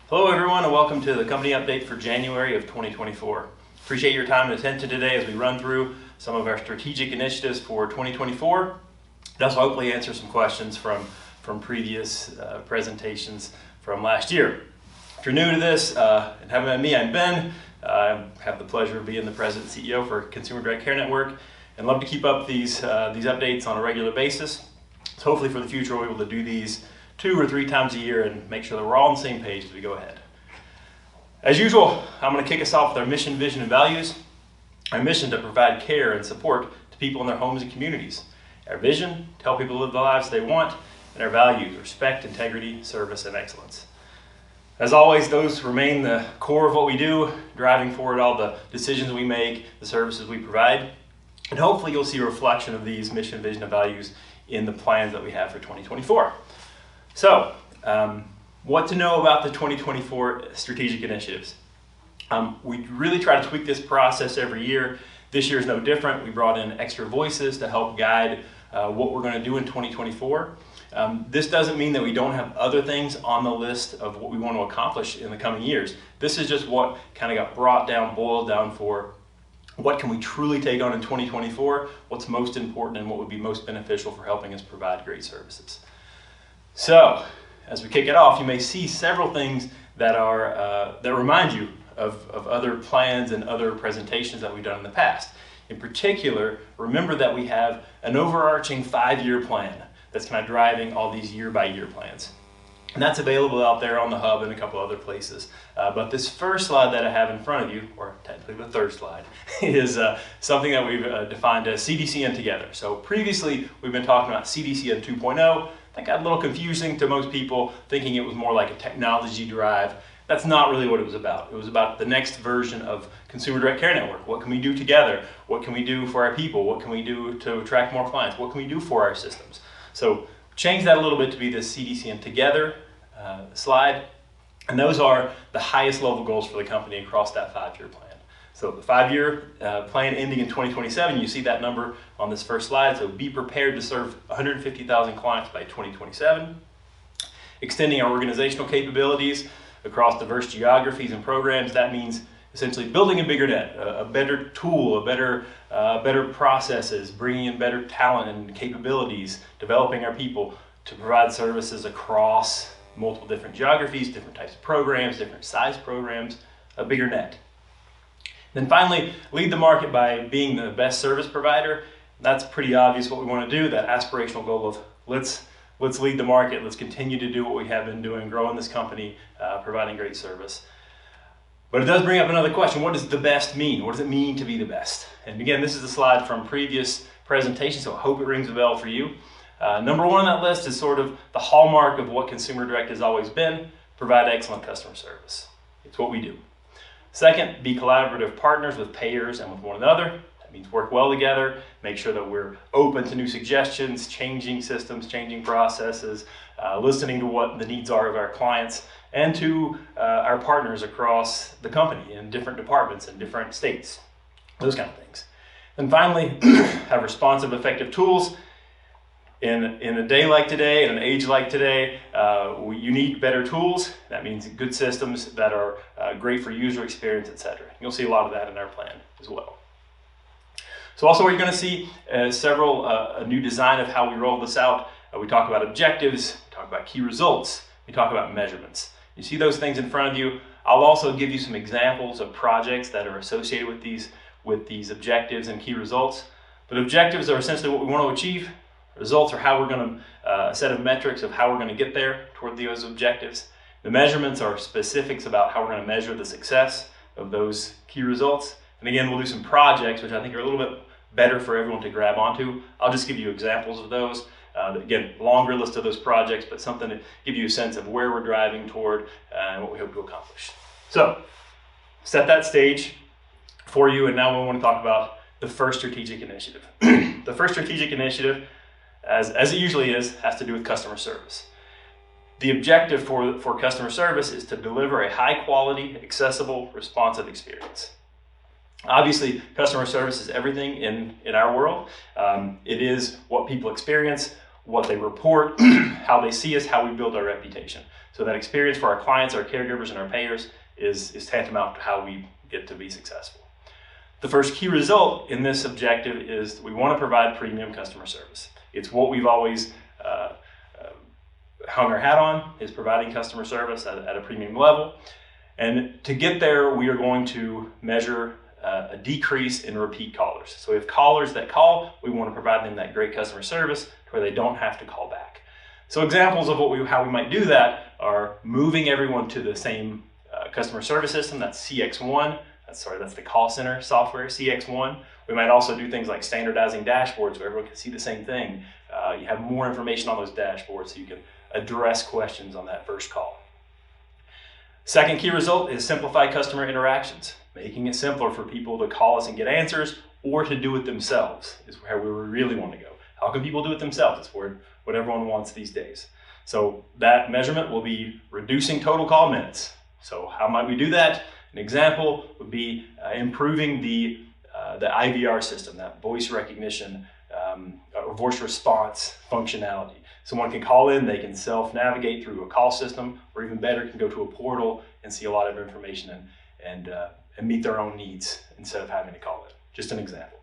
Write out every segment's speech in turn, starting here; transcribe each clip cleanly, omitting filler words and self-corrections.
Hello everyone, and welcome to the company update for January of 2024. Appreciate your time and attention today as we run through some of our strategic initiatives for 2024. And also hopefully answer some questions from previous presentations from last year. If you're new to this and haven't met me, I'm Ben. I have the pleasure of being the President and CEO for Consumer Direct Care Network and love to keep up these updates on a regular basis. So hopefully for the future we'll be able to do these 2 or 3 times a year and make sure that we're all on the same page as we go ahead. As usual, I'm going to kick us off with our mission, vision, and values. Our mission to provide care and support to people in their homes and communities. Our vision, to help people live the lives they want. And our values, respect, integrity, service, and excellence. As always, those remain the core of what we do, driving forward all the decisions we make, the services we provide. And hopefully you'll see a reflection of these mission, vision, and values in the plans that we have for 2024. So, what to know about the 2024 strategic initiatives? We really try to tweak this process every year. This year is no different. We brought in extra voices to help guide what we're going to do in 2024. This doesn't mean that we don't have other things on the list of what we want to accomplish in the coming years. This is just what kind of got brought down, boiled down for what can we truly take on in 2024, what's most important and what would be most beneficial for helping us provide great services. So, as we kick it off, you may see several things that are that remind you of other plans and other presentations that we've done in the past. In particular, remember that we have an overarching 5-year plan that's kind of driving all these year-by-year plans. And that's available out there on the hub and a couple other places. But this first slide that I have in front of you, or technically the third slide, is something that we've defined as CDCN Together. So previously, we've been talking about CDCN 2.0. That got a little confusing to most people, thinking it was more like a technology drive. That's not really what it was about. It was about the next version of Consumer Direct Care Network. What can we do together? What can we do for our people? What can we do to attract more clients? What can we do for our systems? So change that a little bit to be the CDCN Together slide. And those are the highest level goals for the company across that 5-year plan. So the 5-year plan ending in 2027, you see that number on this first slide. So be prepared to serve 150,000 clients by 2027. Extending our organizational capabilities across diverse geographies and programs. That means essentially building a bigger net, a better tool, better processes, bringing in better talent and capabilities, developing our people to provide services across multiple different geographies, different types of programs, different size programs, a bigger net. Then finally, lead the market by being the best service provider. That's pretty obvious what we want to do, that aspirational goal of let's lead the market, let's continue to do what we have been doing, growing this company, providing great service. But it does bring up another question. What does the best mean? What does it mean to be the best? And again, this is a slide from previous presentations, so I hope it rings a bell for you. Number 1 on that list is sort of the hallmark of what Consumer Direct has always been, provide excellent customer service. It's what we do. Second, be collaborative partners with payers and with one another. That means work well together, make sure that we're open to new suggestions, changing systems, changing processes, listening to what the needs are of our clients and to our partners across the company in different departments in different states, those kind of things. And finally, have responsive, effective tools. In a day like today, in an age like today, you need better tools. That means good systems that are great for user experience, etc. You'll see a lot of that in our plan as well. So also what you're going to see is a new design of how we roll this out. We talk about objectives, we talk about key results, we talk about measurements. You see those things in front of you. I'll also give you some examples of projects that are associated with these objectives and key results. But objectives are essentially what we want to achieve. Results are how we're going to, a set of metrics of how we're going to get there toward those objectives. The measurements are specifics about how we're going to measure the success of those key results. And again, we'll do some projects, which I think are a little bit better for everyone to grab onto. I'll just give you examples of those. Again, longer list of those projects, but something to give you a sense of where we're driving toward and what we hope to accomplish. So, set that stage for you, and now we want to talk about the first strategic initiative. The first strategic initiative, as it usually is, has to do with customer service. The objective for customer service is to deliver a high quality, accessible, responsive experience. Obviously, customer service is everything in our world. It is what people experience what they report, how they see us, how we build our reputation. So that experience for our clients, our caregivers, and our payers is tantamount to how we get to be successful. The first key result in this objective is we want to provide premium customer service. It's what we've always hung our hat on, is providing customer service at a premium level. And to get there, we are going to measure a decrease in repeat callers. So if callers that call, we want to provide them that great customer service to where they don't have to call back. So examples of how we might do that are moving everyone to the same customer service system. That's CX1. That's the call center software, CX1. We might also do things like standardizing dashboards where everyone can see the same thing. You have more information on those dashboards so you can address questions on that first call. Second key result is simplify customer interactions. Making it simpler for people to call us and get answers or to do it themselves is where we really want to go. How can people do it themselves? It's what everyone wants these days. So that measurement will be reducing total call minutes. So how might we do that? An example would be improving the IVR system, that voice recognition or voice response functionality. Someone can call in, they can self-navigate through a call system, or even better, can go to a portal and see a lot of information and meet their own needs instead of having to call in. Just an example.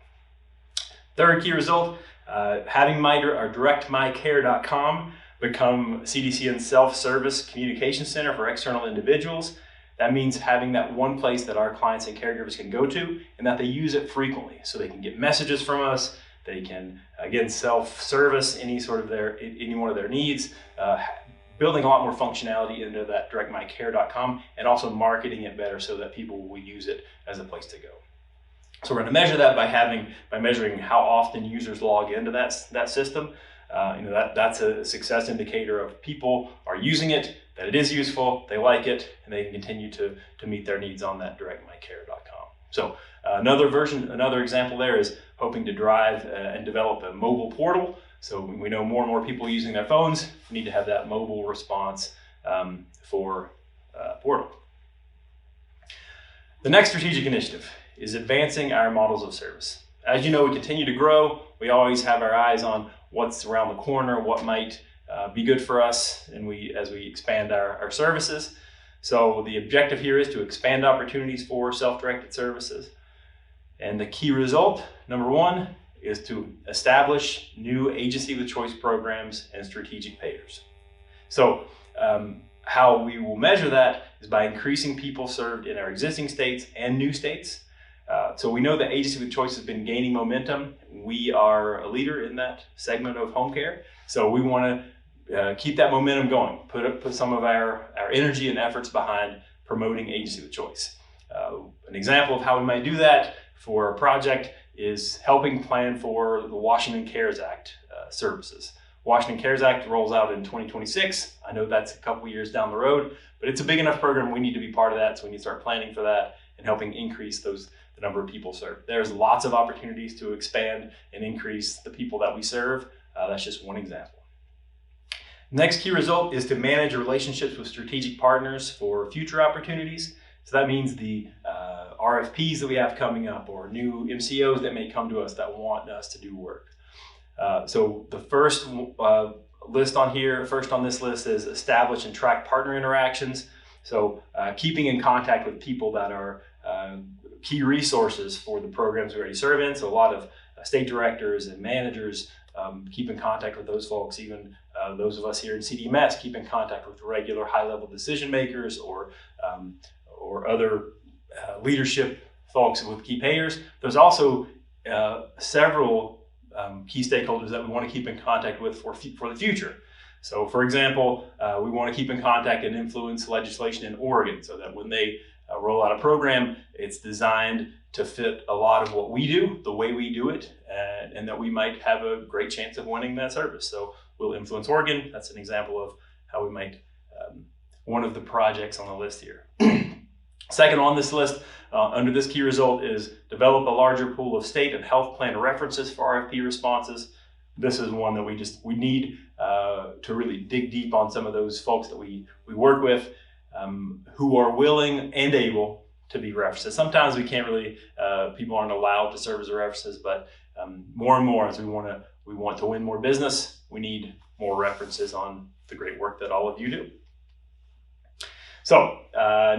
Third key result, having our directmycare.com become CDCN's self-service communication center for external individuals. That means having that one place that our clients and caregivers can go to and that they use it frequently. So they can get messages from us, they can, again, self-service any one of their needs, building a lot more functionality into that directmycare.com and also marketing it better so that people will use it as a place to go. So we're going to measure that by measuring how often users log into that system. That's a success indicator of people are using it, that it is useful, they like it, and they can continue to meet their needs on that directmycare.com. So another example there is hoping to drive and develop a mobile portal. So we know more and more people using their phones. We need to have that mobile response for portal. The next strategic initiative is advancing our models of service. As you know, we continue to grow. We always have our eyes on what's around the corner, what might be good for us, and as we expand our services. So the objective here is to expand opportunities for self-directed services. And the key result, number one, is to establish new agency of the choice programs and strategic payers. So how we will measure that is by increasing people served in our existing states and new states. So we know that agency of choice has been gaining momentum. We are a leader in that segment of home care. So we want to keep that momentum going, put some of our energy and efforts behind promoting agency of choice. An example of how we might do that for a project is helping plan for the Washington CARES Act services. Washington CARES Act rolls out in 2026. I know that's a couple years down the road, but it's a big enough program. We need to be part of that, so we need to start planning for that and helping increase the number of people served. There's lots of opportunities to expand and increase the people that we serve. That's just one example. Next key result is to manage relationships with strategic partners for future opportunities. So that means the RFPs that we have coming up or new MCOs that may come to us that want us to do work. So the first on this list is establish and track partner interactions. So keeping in contact with people that are key resources for the programs we already serve in. So a lot of state directors and managers keep in contact with those folks. Even those of us here in CDMS keep in contact with regular high-level decision makers or other leadership folks with key payers. There's also several key stakeholders that we want to keep in contact with for the future. So for example, we want to keep in contact and influence legislation in Oregon so that when they roll out a program, it's designed to fit a lot of what we do, the way we do it, and that we might have a great chance of winning that service. So we'll influence Oregon. That's an example of how we might, one of the projects on the list here. Second on this list, under this key result, is develop a larger pool of state and health plan references for RFP responses. This is one that we need to really dig deep on some of those folks that we work with who are willing and able to be references. Sometimes we can't really, people aren't allowed to serve as references, but more and more as we want to win more business, we need more references on the great work that all of you do. So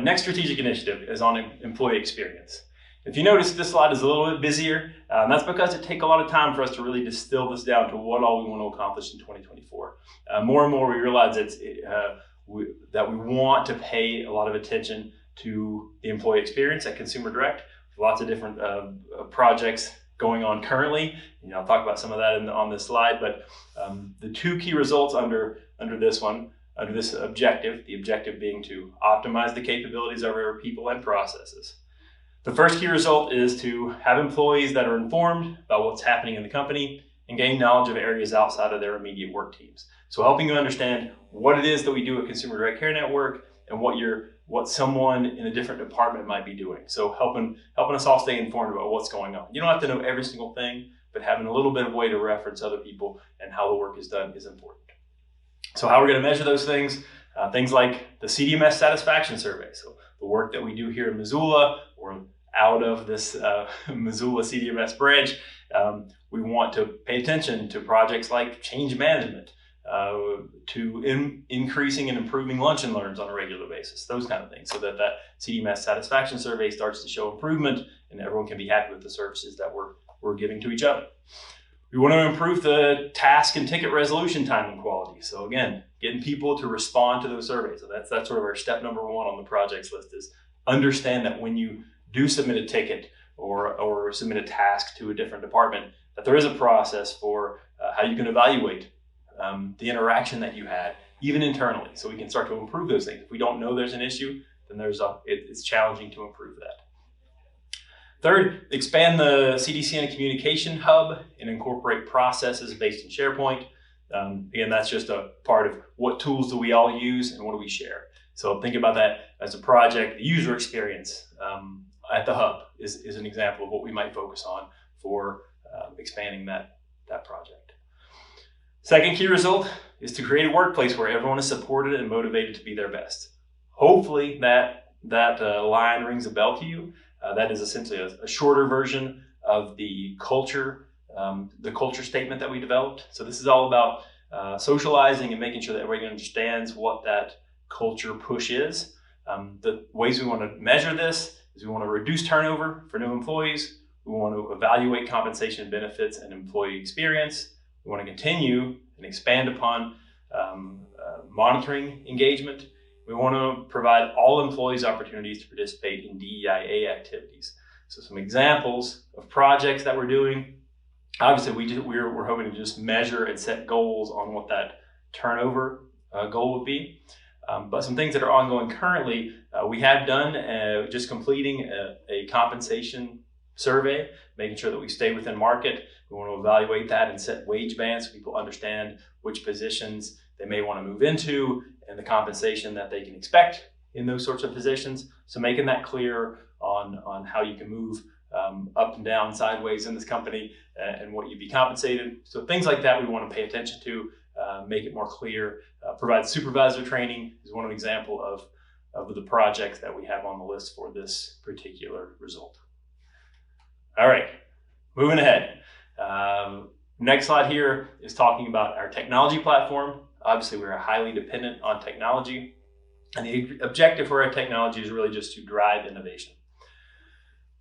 next strategic initiative is on employee experience. If you notice, this slide is a little bit busier. That's because it takes a lot of time for us to really distill this down to what all we want to accomplish in 2024. More and more we realize that we want to pay a lot of attention to the employee experience at Consumer Direct. Lots of different projects going on currently. I'll talk about some of that on this slide, but the two key results under this objective, the objective being to optimize the capabilities of our people and processes. The first key result is to have employees that are informed about what's happening in the company and gain knowledge of areas outside of their immediate work teams. So helping you understand what it is that we do at Consumer Direct Care Network and what someone in a different department might be doing. So helping us all stay informed about what's going on. You don't have to know every single thing, but having a little bit of way to reference other people and how the work is done is important. So how we're going to measure those things? Things like the CDMS satisfaction survey. So the work that we do here in Missoula or out of this Missoula CDMS branch, we want to pay attention to projects like change management, to increasing and improving lunch and learns on a regular basis, those kind of things, so that CDMS satisfaction survey starts to show improvement and everyone can be happy with the services that we're giving to each other. We want to improve the task and ticket resolution time and quality. So again, getting people to respond to those surveys. So that's sort of our step number one on the projects list, is understand that when you do submit a ticket or submit a task to a different department, that there is a process for how you can evaluate the interaction that you had, even internally, so we can start to improve those things. If we don't know there's an issue, then it's challenging to improve that. Third, expand the CDCN communication hub and incorporate processes based in SharePoint. Again, that's just a part of what tools do we all use and what do we share. So think about that as a project. The user experience at the hub is an example of what we might focus on for expanding that project. Second key result is to create a workplace where everyone is supported and motivated to be their best. Hopefully that line rings a bell to you. That is essentially a shorter version of the culture statement that we developed. So this is all about socializing and making sure that everybody understands what that culture push is. The ways we want to measure this is we want to reduce turnover for new employees. We want to evaluate compensation, benefits, and employee experience. We want to continue and expand upon monitoring engagement. We want to provide all employees opportunities to participate in DEIA activities. So some examples of projects that we're doing. Obviously, we're hoping to just measure and set goals on what that turnover goal would be. But some things that are ongoing currently, we have done just completing a compensation survey, making sure that we stay within market. We want to evaluate that and set wage bands so people understand which positions they may want to move into and the compensation that they can expect in those sorts of positions. So making that clear on how you can move up and down, sideways in this company and what you'd be compensated. So things like that we want to pay attention to, make it more clear. Provide supervisor training is one example of the projects that we have on the list for this particular result. All right, moving ahead. Next slide here is talking about our technology platform. Obviously, we're highly dependent on technology, and the objective for our technology is really just to drive innovation.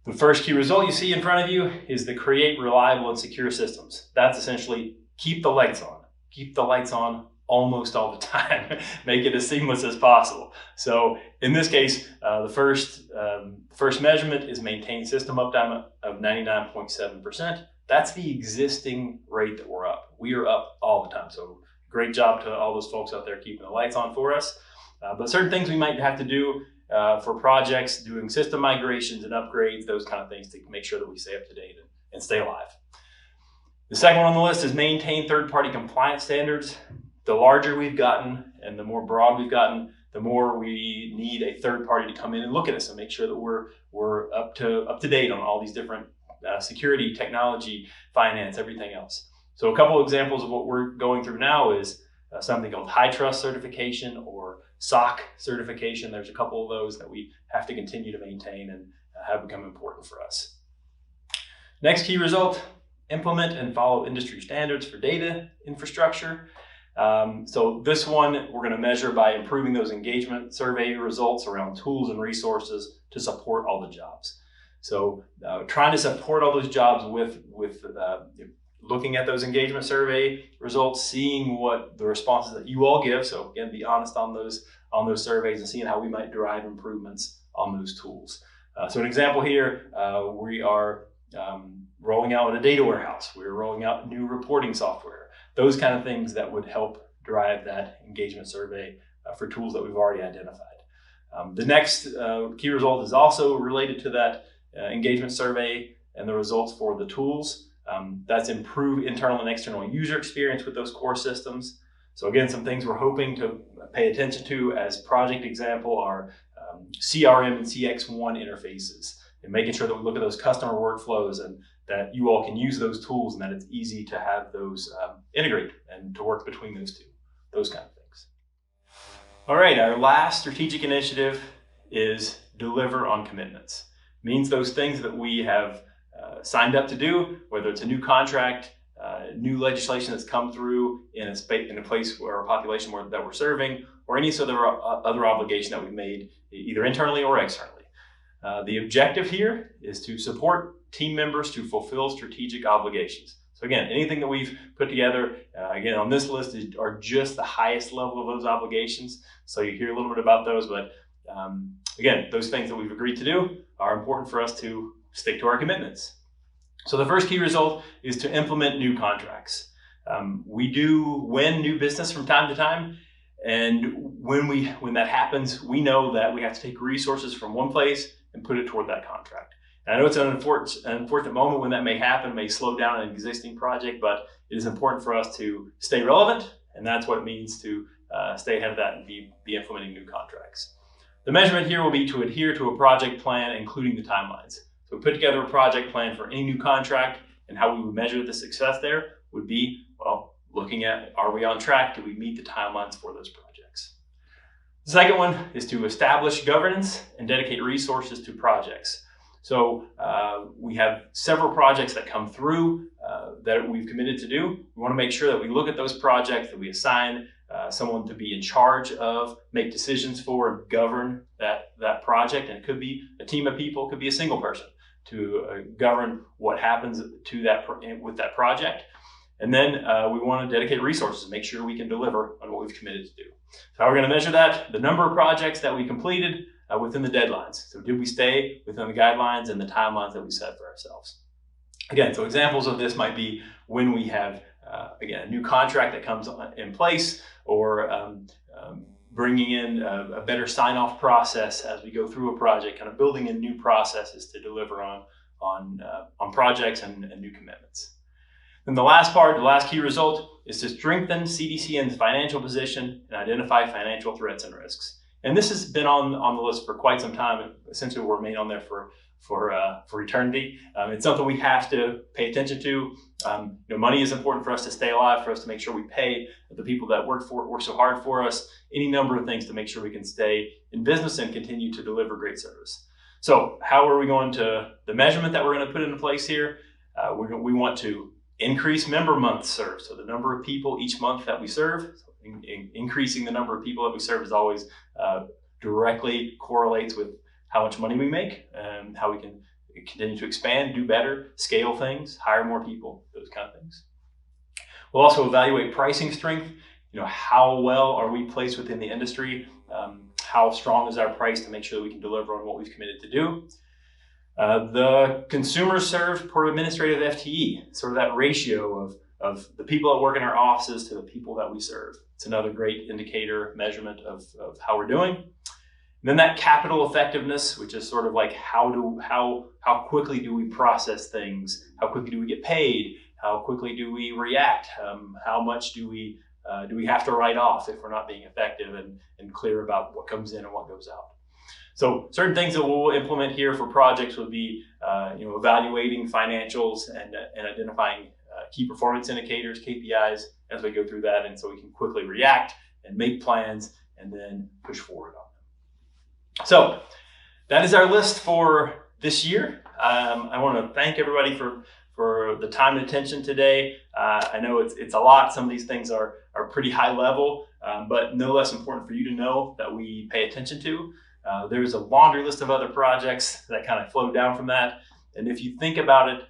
The first key result you see in front of you is to create reliable and secure systems. That's essentially keep the lights on. Keep the lights on almost all the time. Make it as seamless as possible. So in this case, the first measurement is maintain system uptime of 99.7%. That's the existing rate that we're up. We are up all the time. So great job to all those folks out there keeping the lights on for us. But certain things we might have to do for projects, doing system migrations and upgrades, those kind of things to make sure that we stay up to date and stay alive. The second one on the list is maintain third-party compliance standards. The larger we've gotten and the more broad we've gotten, the more we need a third party to come in and look at us and make sure that we're up to date on all these different security, technology, finance, everything else. So a couple examples of what we're going through now is something called high trust certification or SOC certification. There's a couple of those that we have to continue to maintain and have become important for us. Next key result implement and follow industry standards for data infrastructure. So this one we're going to measure by improving those engagement survey results around tools and resources to support all the jobs. So trying to support all those jobs with looking at those engagement survey results, seeing what the responses that you all give. So again, be honest on those surveys and seeing how we might derive improvements on those tools. So an example here, we are rolling out a data warehouse. We're rolling out new reporting software. Those kind of things that would help drive that engagement survey for tools that we've already identified. The next key result is also related to that engagement survey and the results for the tools. That's improve internal and external user experience with those core systems. So again, some things we're hoping to pay attention to as project example are CRM and CX1 interfaces, and making sure that we look at those customer workflows and that you all can use those tools and that it's easy to have those integrate and to work between those two, those kind of things. All right, our last strategic initiative is deliver on commitments. It means those things that we have signed up to do, whether it's a new contract, new legislation that's come through in a place or a population that we're serving, or any sort of other obligation that we've made either internally or externally. The objective here is to support team members to fulfill strategic obligations. So again, anything that we've put together, again, on this list are just the highest level of those obligations. So you hear a little bit about those, but again, those things that we've agreed to do are important for us to stick to our commitments. So the first key result is to implement new contracts. We do win new business from time to time, and when that happens, we know that we have to take resources from one place and put it toward that contract. And I know it's an unfortunate moment when that may happen, may slow down an existing project, but it is important for us to stay relevant, and that's what it means to stay ahead of that and be implementing new contracts. The measurement here will be to adhere to a project plan, including the timelines. So we put together a project plan for any new contract, and how we would measure the success there would be, well, looking at, are we on track? Do we meet the timelines for those projects? The second one is to establish governance and dedicate resources to projects. So we have several projects that come through that we've committed to do. We want to make sure that we look at those projects, that we assign someone to be in charge of, make decisions for, govern that project. And it could be a team of people, it could be a single person to govern what happens to with that project. And then we want to dedicate resources, make sure we can deliver on what we've committed to do. So how we're going to measure that? The number of projects that we completed within the deadlines. So did we stay within the guidelines and the timelines that we set for ourselves? Again, so examples of this might be when we have, again, a new contract that comes in place, or bringing in a better sign-off process as we go through a project, kind of building in new processes to deliver on projects and new commitments. Then the last part, the last key result, is to strengthen CDCN's financial position and identify financial threats and risks. And this has been on the list for quite some time. It essentially will remain on there for eternity. It's something we have to pay attention to. Money is important for us to stay alive, for us to make sure we pay the people that work so hard for us, any number of things to make sure we can stay in business and continue to deliver great service. So how are we going to, the measurement that we're going to put into place here, we want to increase member months served. So the number of people each month that we serve, increasing the number of people that we serve is always directly correlates with how much money we make and how we can continue to expand, do better, scale things, hire more people, those kind of things. We'll also evaluate pricing strength. How well are we placed within the industry? How strong is our price to make sure that we can deliver on what we've committed to do? The consumers served per administrative FTE, sort of that ratio of the people that work in our offices to the people that we serve. It's another great indicator, measurement of how we're doing. And then that capital effectiveness, which is sort of like how quickly do we process things? How quickly do we get paid? How quickly do we react? How much do we have to write off if we're not being effective and clear about what comes in and what goes out? So certain things that we'll implement here for projects would be evaluating financials and identifying key performance indicators, KPIs, as we go through that, and so we can quickly react and make plans and then push forward on them. So that is our list for this year. I want to thank everybody for for the time and attention today. I know it's a lot. Some of these things are pretty high level, but no less important for you to know that we pay attention to. There's a laundry list of other projects that kind of flow down from that. And if you think about it,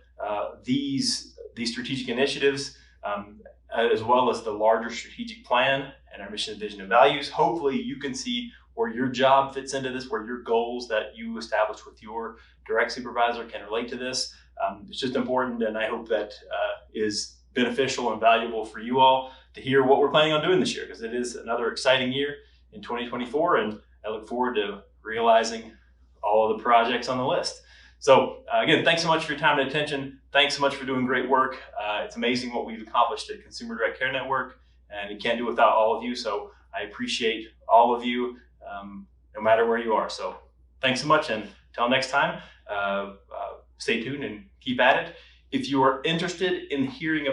these strategic initiatives, as well as the larger strategic plan and our mission, vision, and values, hopefully you can see where your job fits into this, where your goals that you establish with your direct supervisor can relate to this. It's just important, and I hope that is beneficial and valuable for you all to hear what we're planning on doing this year, because it is another exciting year in 2024, and I look forward to realizing all of the projects on the list. So again, thanks so much for your time and attention. Thanks so much for doing great work. It's amazing what we've accomplished at Consumer Direct Care Network, and we can't do it without all of you. So I appreciate all of you, no matter where you are. So thanks so much, and until next time, stay tuned and keep at it. If you are interested in hearing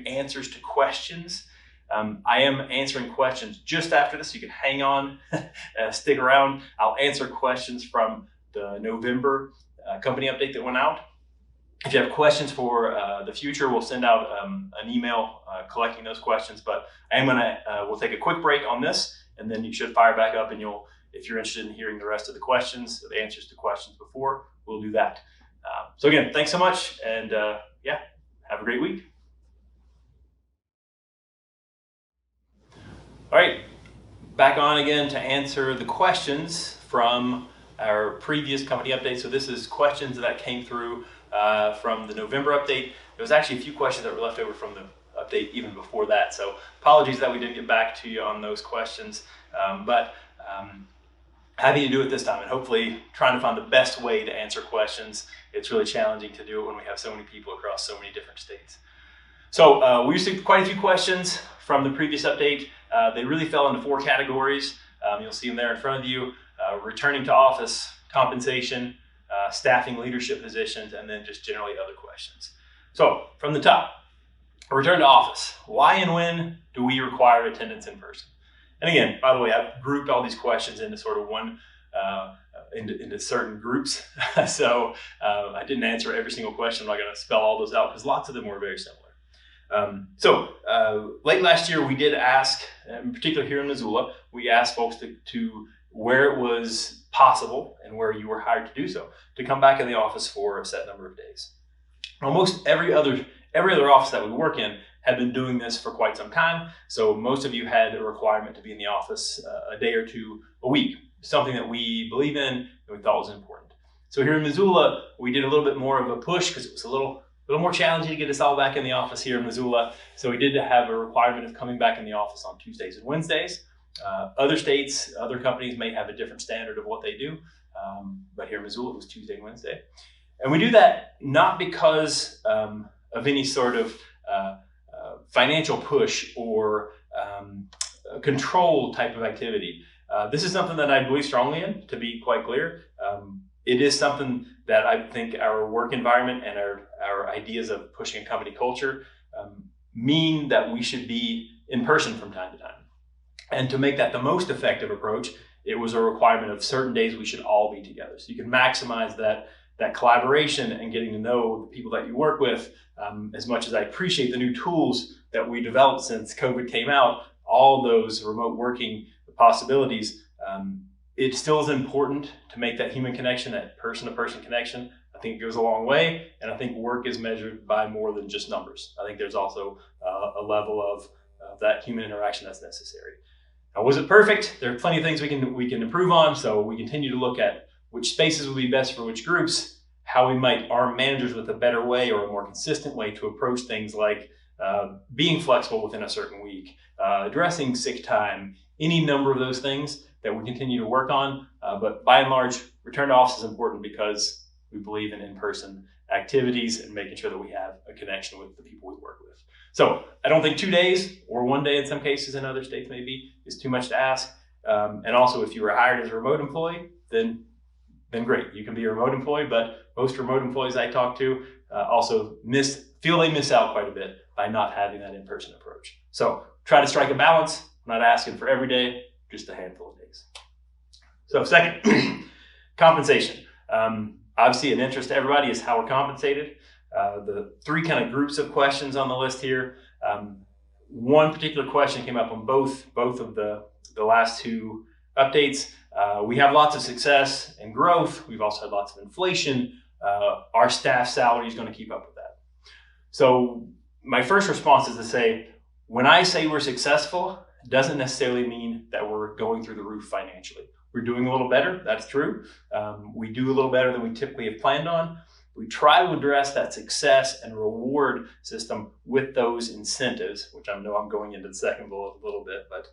answers to questions, I am answering questions just after this. You can hang on, stick around. I'll answer questions from the November company update that went out. If you have questions for the future, we'll send out an email collecting those questions. But we'll take a quick break on this, and then you should fire back up, and if you're interested in hearing the rest of the questions, the answers to questions before, we'll do that. So again, thanks so much, and yeah, have a great week. All right, back on again to answer the questions from our previous company update. So this is questions that came through from the November update. There was actually a few questions that were left over from the update even before that. So apologies that we didn't get back to you on those questions, but happy to do it this time, and hopefully trying to find the best way to answer questions. It's really challenging to do it when we have so many people across so many different states. So we received quite a few questions from the previous update. They really fell into 4 categories. You'll see them there in front of you: returning to office, compensation, staffing leadership positions, and then just generally other questions. So from the top, return to office. Why and when do we require attendance in person? And again, by the way, I've grouped all these questions into sort of into certain groups. So I didn't answer every single question. I'm not going to spell all those out because lots of them were very similar. Late last year, we did ask, in particular here in Missoula, we asked folks to where it was possible and where you were hired to do so, to come back in the office for a set number of days. Almost every other office that we work in had been doing this for quite some time. So most of you had a requirement to be in the office a day or two a week, something that we believe in and we thought was important. So here in Missoula, we did a little bit more of a push because it was a little more challenging to get us all back in the office here in Missoula. So we did have a requirement of coming back in the office on Tuesdays and Wednesdays. Other states, other companies may have a different standard of what they do, but here in Missoula it was Tuesday and Wednesday. And we do that not because of any sort of financial push or control type of activity. This is something that I believe strongly in, to be quite clear. It is something that I think our work environment and our ideas of pushing a company culture mean that we should be in person from time to time. And to make that the most effective approach, it was a requirement of certain days we should all be together. So you can maximize that collaboration and getting to know the people that you work with. As much as I appreciate the new tools that we developed since COVID came out, all those remote working possibilities, it still is important to make that human connection, that person-to-person connection. I think it goes a long way, and I think work is measured by more than just numbers. I think there's also a level of that human interaction that's necessary. Now, was it perfect? There are plenty of things we can improve on, so we continue to look at which spaces would be best for which groups, how we might arm managers with a better way or a more consistent way to approach things like being flexible within a certain week, addressing sick time, any number of those things that we continue to work on. But by and large, return to office is important because we believe in in-person activities and making sure that we have a connection with the people we work with. So I don't think 2 days or 1 day in some cases in other states maybe is too much to ask. And also if you were hired as a remote employee, then great, you can be a remote employee, but most remote employees I talk to also feel they miss out quite a bit by not having that in-person approach. So try to strike a balance. I'm not asking for every day, just a handful of days. So second, compensation. Obviously an interest to everybody is how we're compensated. The three kind of groups of questions on the list here. One particular question came up on both of the last two updates. We have lots of success and growth. We've also had lots of inflation. Our staff salary is going to keep up with that. So my first response is to say, when I say we're successful, it doesn't necessarily mean that we're going through the roof financially. We're doing a little better, that's true. We do a little better than we typically have planned on. We try to address that success and reward system with those incentives, which I know I'm going into the second bullet a little bit, but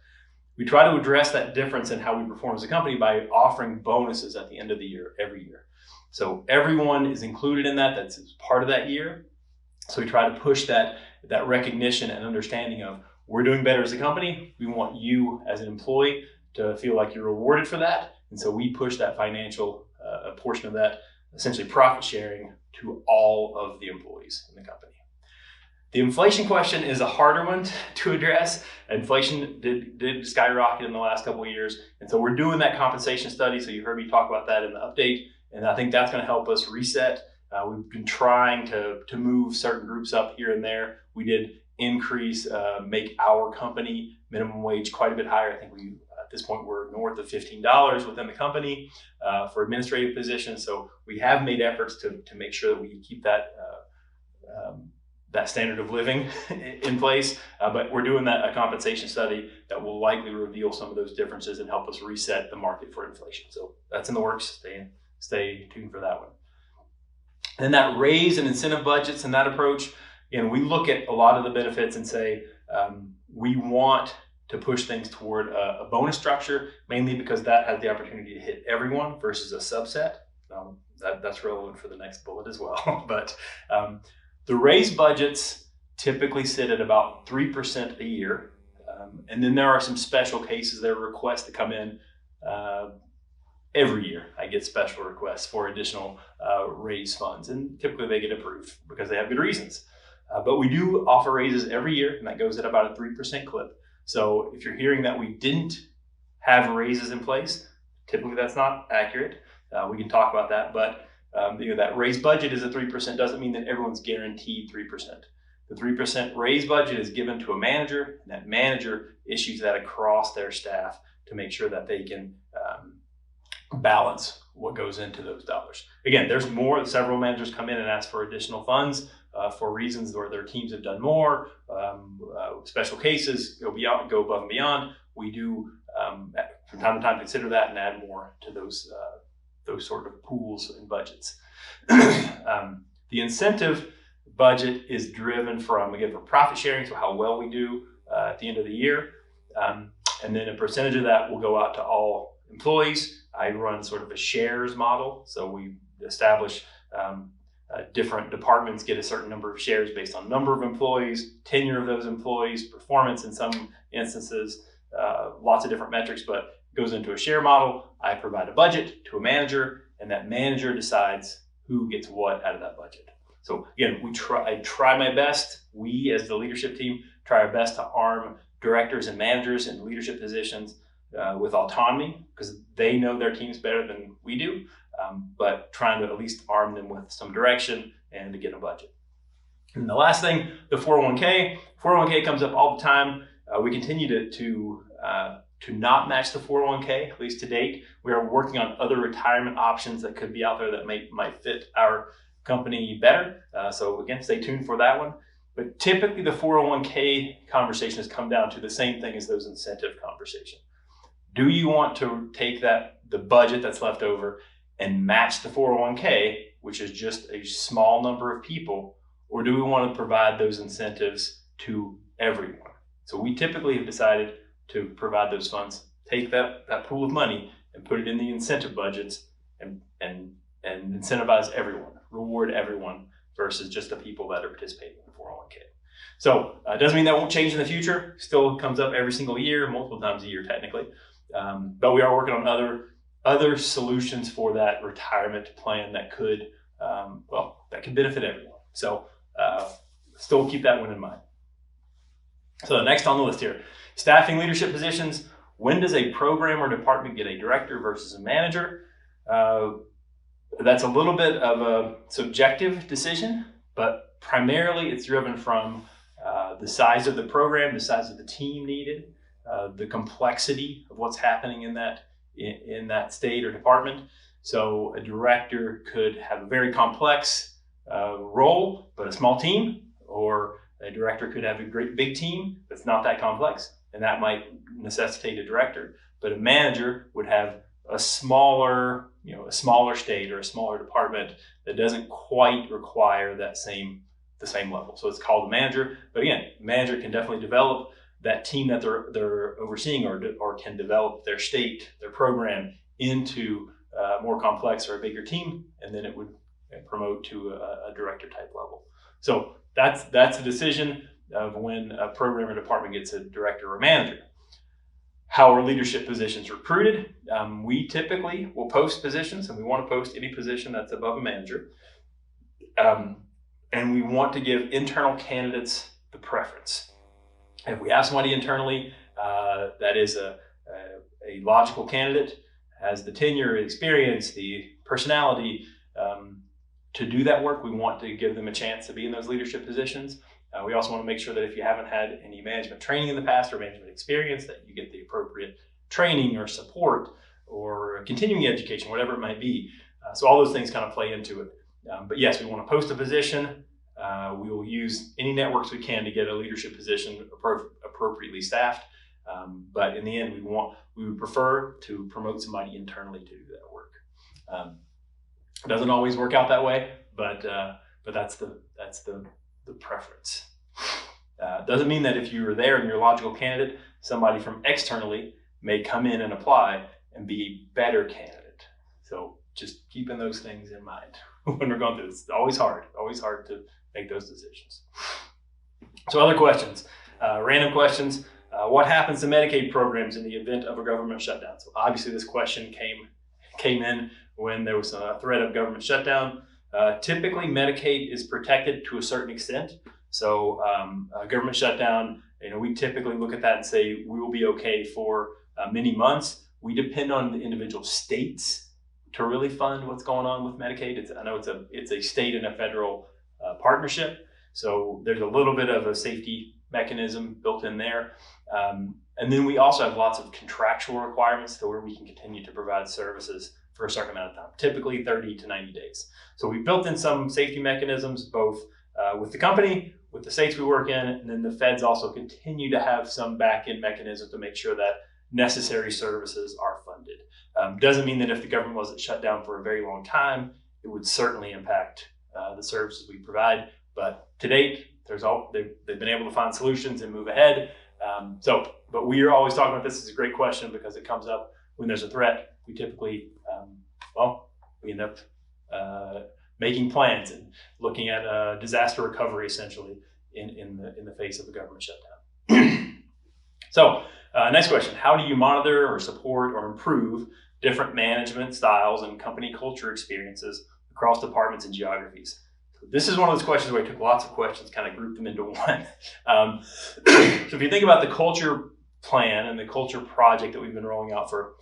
we try to address that difference in how we perform as a company by offering bonuses at the end of the year, every year. So everyone is included in that, that's part of that year. So we try to push that recognition and understanding of we're doing better as a company. We want you as an employee to feel like you're rewarded for that. And so we push that financial portion of that, essentially profit sharing, to all of the employees in the company. The inflation question is a harder one to address. Inflation did skyrocket in the last couple of years. And so we're doing that compensation study. So you heard me talk about that in the update. And I think that's going to help us reset. We've been trying to move certain groups up here and there. We did increase, make our company minimum wage quite a bit higher. I think at this point, we're north of $15 within the company for administrative positions. So we have made efforts to make sure that we keep that standard of living in place. But we're doing a compensation study that will likely reveal some of those differences and help us reset the market for inflation. So that's in the works. Stay tuned for that one. And that raise and incentive budgets and that approach, we look at a lot of the benefits and say, we want to push things toward a bonus structure, mainly because that has the opportunity to hit everyone versus a subset. That's relevant for the next bullet as well. But the raise budgets typically sit at about 3% a year. And then there are some special cases, there are requests that come in every year. I get special requests for additional raise funds, and typically they get approved because they have good reasons. But we do offer raises every year, and that goes at about a 3% clip. So if you're hearing that we didn't have raises in place, typically that's not accurate. We can talk about that, but that raise budget is at 3% doesn't mean that everyone's guaranteed 3%. The 3% raise budget is given to a manager, and that manager issues that across their staff to make sure that they can balance what goes into those dollars. Again, there's more. Several managers come in and ask for additional funds for reasons where their teams have done more, special cases, go above and beyond. We do from time to time consider that and add more to those sort of pools and budgets. The incentive budget is driven from, again, for profit sharing, so how well we do at the end of the year. And then a percentage of that will go out to all employees. I run sort of a shares model. So we establish different departments get a certain number of shares based on number of employees, tenure of those employees, performance in some instances, lots of different metrics, but it goes into a share model. I provide a budget to a manager, and that manager decides who gets what out of that budget. So again, I try my best. We as the leadership team try our best to arm directors and managers in leadership positions with autonomy, because they know their teams better than we do, but trying to at least arm them with some direction and to get a budget. And the last thing, the 401k. 401k comes up all the time. We continue to not match the 401k, at least to date. We are working on other retirement options that could be out there that might fit our company better. So again, stay tuned for that one. But typically the 401k conversation has come down to the same thing as those incentive conversations. Do you want to take the budget that's left over and match the 401k, which is just a small number of people, or do we want to provide those incentives to everyone? So we typically have decided to provide those funds, take that pool of money and put it in the incentive budgets and incentivize everyone, reward everyone versus just the people that are participating in the 401k. So it doesn't mean that won't change in the future. Still comes up every single year, multiple times a year technically. But we are working on other solutions for that retirement plan that could benefit everyone. So still keep that one in mind. So next on the list here, staffing leadership positions. When does a program or department get a director versus a manager? That's a little bit of a subjective decision. but primarily it's driven from the size of the program, the size of the team needed, the complexity of what's happening in that state or department. So a director could have a very complex role, but a small team, or a director could have a great big team that's not that complex, and that might necessitate a director. But a manager would have a smaller state or a smaller department that doesn't quite require the same level. So it's called a manager. But again, manager can definitely develop that team that they're overseeing, or can develop their state, their program into more complex or a bigger team, and then it would promote to a director type level. So that's the decision of when a program or department gets a director or manager. How are leadership positions recruited? We typically will post positions, and we want to post any position that's above a manager. And we want to give internal candidates the preference. If we have somebody internally that is a logical candidate, has the tenure, experience, the personality to do that work, we want to give them a chance to be in those leadership positions. We also want to make sure that if you haven't had any management training in the past or management experience, that you get the appropriate training or support or continuing education, whatever it might be. So all those things kind of play into it. But yes, we want to post a position. We will use any networks we can to get a leadership position appropriately staffed. But in the end, we would prefer to promote somebody internally to do that work. It doesn't always work out that way, but that's the preference. Doesn't mean that if you were there and you're a logical candidate, somebody from externally may come in and apply and be a better candidate. So just keeping those things in mind when we're going through this. It's always hard to make those decisions. So other questions, random questions. What happens to Medicaid programs in the event of a government shutdown? So obviously this question came in when there was a threat of government shutdown. Typically Medicaid is protected to a certain extent. So a government shutdown, we typically look at that and say we will be okay for many months. We depend on the individual states to really fund what's going on with Medicaid. I know it's a state and a federal partnership, so there's a little bit of a safety mechanism built in there. And then we also have lots of contractual requirements to where we can continue to provide services for a certain amount of time, typically 30 to 90 days. So we built in some safety mechanisms, both with the company, with the states we work in, and then the feds also continue to have some back-end mechanisms to make sure that necessary services are funded. Doesn't mean that if the government wasn't shut down for a very long time, it would certainly impact the services we provide. But to date, they've been able to find solutions and move ahead. But we are always talking about this. Is a great question because it comes up when there's a threat. We typically, we end up making plans and looking at disaster recovery essentially in the face of a government shutdown. So next question, how do you monitor or support or improve different management styles and company culture experiences across departments and geographies? So this is one of those questions where I took lots of questions, kind of grouped them into one. So if you think about the culture plan and the culture project that we've been rolling out for,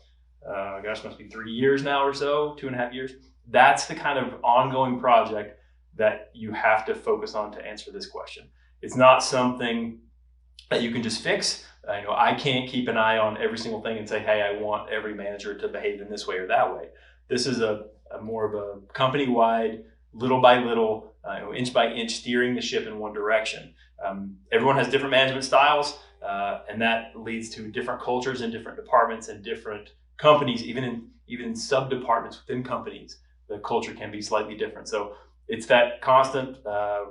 must be 3 years now or so, 2.5 years. That's the kind of ongoing project that you have to focus on to answer this question. It's not something that you can just fix. I can't keep an eye on every single thing and say, hey, I want every manager to behave in this way or that way. This is a more of a company-wide, little by little, inch by inch, steering the ship in one direction. Everyone has different management styles, and that leads to different cultures in different departments and different companies, even in sub-departments within companies. The culture can be slightly different. So it's that constant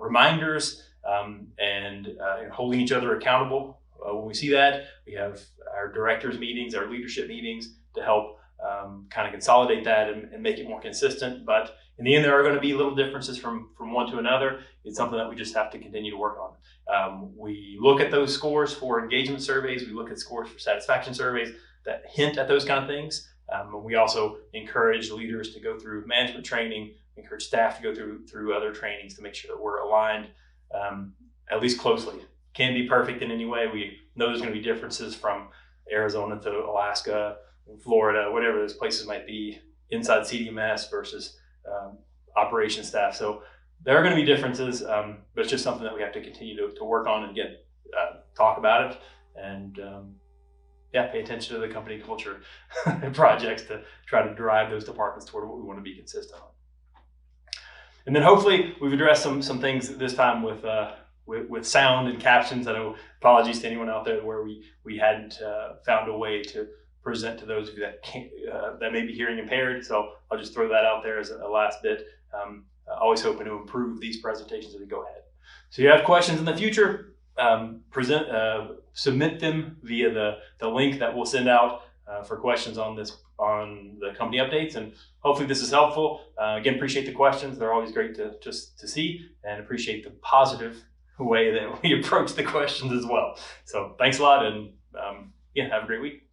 reminders and holding each other accountable. When we see that, we have our directors meetings, our leadership meetings to help kind of consolidate that and make it more consistent. But in the end, there are going to be little differences from one to another. It's something that we just have to continue to work on. We look at those scores for engagement surveys. We look at scores for satisfaction surveys that hint at those kind of things. We also encourage leaders to go through management training, encourage staff to go through other trainings to make sure that we're aligned at least closely. Can't be perfect in any way. We know there's going to be differences from Arizona to Alaska, Florida, whatever those places might be, inside CDMS versus operations staff. So there are going to be differences, but it's just something that we have to continue to work on and get talk about it, and yeah, pay attention to the company culture projects to try to drive those departments toward what we want to be consistent on. And then hopefully we've addressed some things this time with sound and captions. I know, apologies to anyone out there where we hadn't found a way to present to those of you that can't, that may be hearing impaired. So I'll just throw that out there as a last bit. Always hoping to improve these presentations as we go ahead. So if you have questions in the future, submit them via the link that we'll send out for questions on the company updates, and hopefully this is helpful. Again, appreciate the questions. They're always great to see, and appreciate the positive way that we approach the questions as well. So thanks a lot, and yeah, have a great week.